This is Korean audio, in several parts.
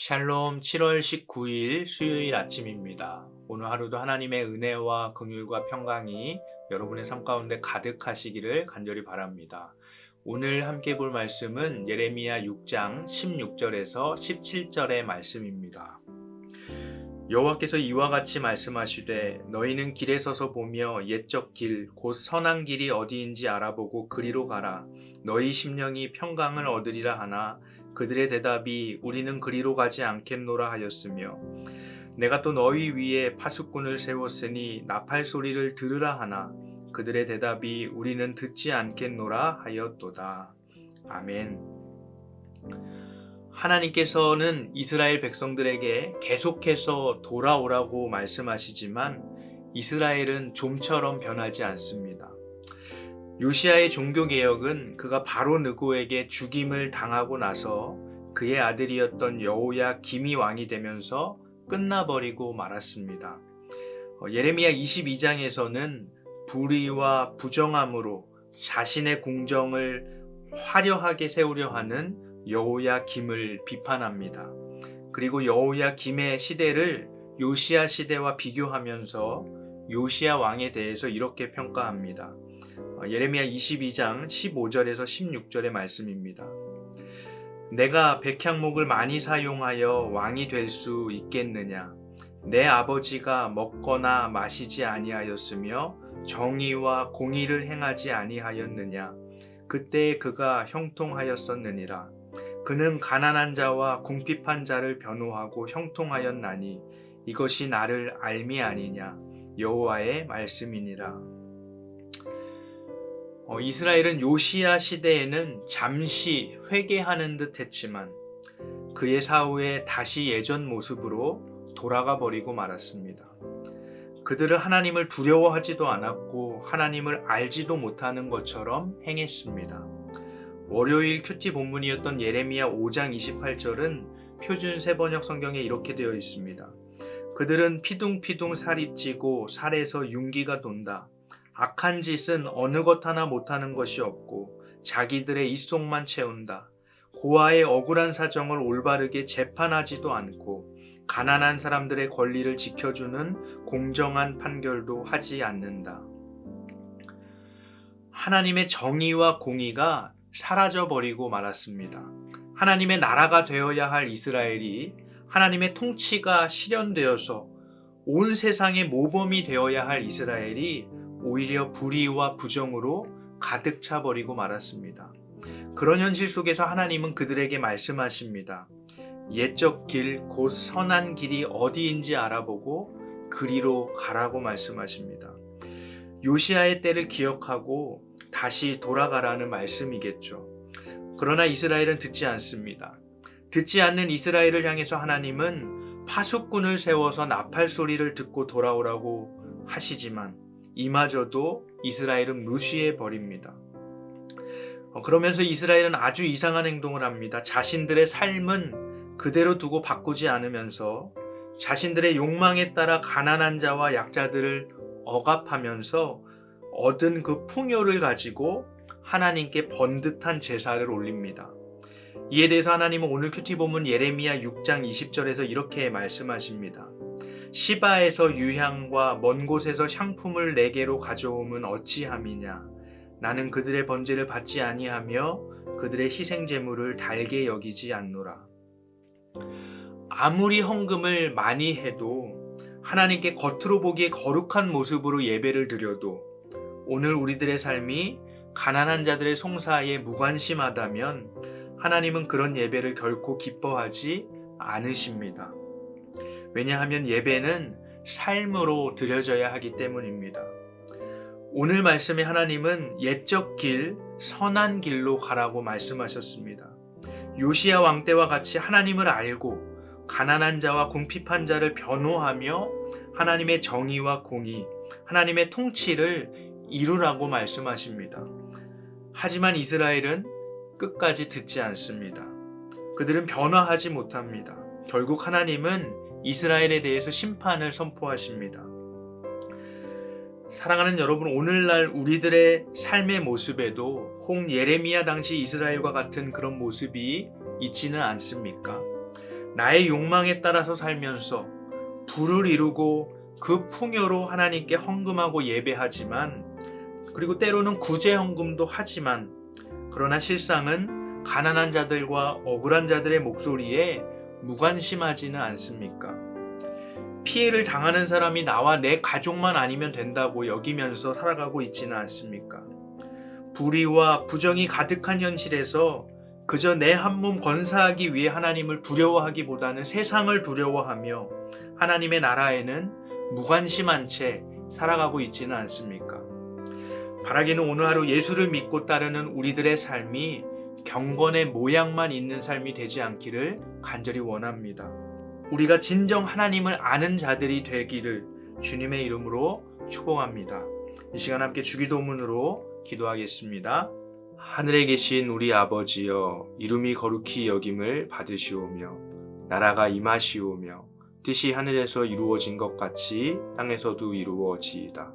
샬롬 7월 19일 수요일 아침입니다. 오늘 하루도 하나님의 은혜와 긍휼과 평강이 여러분의 삶 가운데 가득하시기를 간절히 바랍니다. 오늘 함께 볼 말씀은 예레미야 6장 16절에서 17절의 말씀입니다. 여호와께서 이와 같이 말씀하시되 너희는 길에 서서 보며 옛적 길 곧 선한 길이 어디인지 알아보고 그리로 가라. 너희 심령이 평강을 얻으리라 하나 그들의 대답이 우리는 그리로 가지 않겠노라 하였으며 내가 또 너희 위에 파수꾼을 세웠으니 나팔 소리를 들으라 하나 그들의 대답이 우리는 듣지 않겠노라 하였도다. 아멘. 하나님께서는 이스라엘 백성들에게 계속해서 돌아오라고 말씀하시지만 이스라엘은 좀처럼 변하지 않습니다. 요시야의 종교개혁은 그가 바로 느고에게 죽임을 당하고 나서 그의 아들이었던 여호야김이 왕이 되면서 끝나버리고 말았습니다. 예레미야 22장에서는 불의와 부정함으로 자신의 궁정을 화려하게 세우려 하는 여호야김을 비판합니다. 그리고 여호야김의 시대를 요시야 시대와 비교하면서 요시야 왕에 대해서 이렇게 평가합니다. 예레미야 22장 15절에서 16절의 말씀입니다. 내가 백향목을 많이 사용하여 왕이 될 수 있겠느냐? 내 아버지가 먹거나 마시지 아니하였으며 정의와 공의를 행하지 아니하였느냐? 그때 그가 형통하였었느니라. 그는 가난한 자와 궁핍한 자를 변호하고 형통하였나니 이것이 나를 알미 아니냐? 여호와의 말씀이니라. 이스라엘은 요시야 시대에는 잠시 회개하는 듯 했지만 그의 사후에 다시 예전 모습으로 돌아가 버리고 말았습니다. 그들은 하나님을 두려워하지도 않았고 하나님을 알지도 못하는 것처럼 행했습니다. 월요일 큐티 본문이었던 예레미야 5장 28절은 표준 세번역 성경에 이렇게 되어 있습니다. 그들은 피둥피둥 살이 찌고 살에서 윤기가 돈다. 악한 짓은 어느 것 하나 못하는 것이 없고 자기들의 입속만 채운다. 고아의 억울한 사정을 올바르게 재판하지도 않고 가난한 사람들의 권리를 지켜주는 공정한 판결도 하지 않는다. 하나님의 정의와 공의가 사라져버리고 말았습니다. 하나님의 나라가 되어야 할 이스라엘이 하나님의 통치가 실현되어서 온 세상의 모범이 되어야 할 이스라엘이 오히려 불의와 부정으로 가득 차버리고 말았습니다. 그런 현실 속에서 하나님은 그들에게 말씀하십니다. 옛적 길, 곧 선한 길이 어디인지 알아보고 그리로 가라고 말씀하십니다. 요시야의 때를 기억하고 다시 돌아가라는 말씀이겠죠. 그러나 이스라엘은 듣지 않습니다. 듣지 않는 이스라엘을 향해서 하나님은 파수꾼을 세워서 나팔 소리를 듣고 돌아오라고 하시지만 이마저도 이스라엘은 무시해 버립니다. 그러면서 이스라엘은 아주 이상한 행동을 합니다. 자신들의 삶은 그대로 두고 바꾸지 않으면서 자신들의 욕망에 따라 가난한 자와 약자들을 억압하면서 얻은 그 풍요를 가지고 하나님께 번듯한 제사를 올립니다. 이에 대해서 하나님은 오늘 큐티 본문 예레미야 6장 20절에서 이렇게 말씀하십니다. 시바에서 유향과 먼 곳에서 향품을 내게로 가져오면 어찌함이냐? 나는 그들의 번제를 받지 아니하며 그들의 희생 제물을 달게 여기지 않노라. 아무리 헌금을 많이 해도 하나님께 겉으로 보기에 거룩한 모습으로 예배를 드려도 오늘 우리들의 삶이 가난한 자들의 송사에 무관심하다면 하나님은 그런 예배를 결코 기뻐하지 않으십니다. 왜냐하면 예배는 삶으로 드려져야 하기 때문입니다. 오늘 말씀에 하나님은 옛적 길, 선한 길로 가라고 말씀하셨습니다. 요시야 왕 때와 같이 하나님을 알고 가난한 자와 궁핍한 자를 변호하며 하나님의 정의와 공의, 하나님의 통치를 이루라고 말씀하십니다. 하지만 이스라엘은 끝까지 듣지 않습니다. 그들은 변화하지 못합니다. 결국 하나님은 이스라엘에 대해서 심판을 선포하십니다. 사랑하는 여러분, 오늘날 우리들의 삶의 모습에도 혹 예레미야 당시 이스라엘과 같은 그런 모습이 있지는 않습니까? 나의 욕망에 따라서 살면서 부를 이루고 그 풍요로 하나님께 헌금하고 예배하지만, 그리고 때로는 구제 헌금도 하지만, 그러나 실상은 가난한 자들과 억울한 자들의 목소리에 무관심하지는 않습니까? 피해를 당하는 사람이 나와 내 가족만 아니면 된다고 여기면서 살아가고 있지는 않습니까? 불의와 부정이 가득한 현실에서 그저 내 한 몸 건사하기 위해 하나님을 두려워하기보다는 세상을 두려워하며 하나님의 나라에는 무관심한 채 살아가고 있지는 않습니까? 바라기는 오늘 하루 예수를 믿고 따르는 우리들의 삶이 경건의 모양만 있는 삶이 되지 않기를 간절히 원합니다. 우리가 진정 하나님을 아는 자들이 되기를 주님의 이름으로 축복합니다. 이 시간 함께 주기도문으로 기도하겠습니다. 하늘에 계신 우리 아버지여, 이름이 거룩히 여김을 받으시오며 나라가 임하시오며 뜻이 하늘에서 이루어진 것 같이 땅에서도 이루어지이다.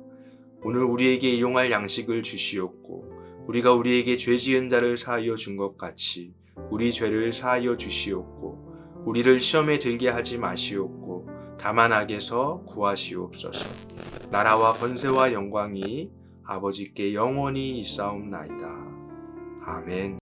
오늘 우리에게 일용할 양식을 주시옵고 우리가 우리에게 죄 지은 자를 사하여 준 것 같이 우리 죄를 사하여 주시옵고 우리를 시험에 들게 하지 마시옵고 다만 악에서 구하시옵소서. 나라와 권세와 영광이 아버지께 영원히 있사옵나이다. 아멘.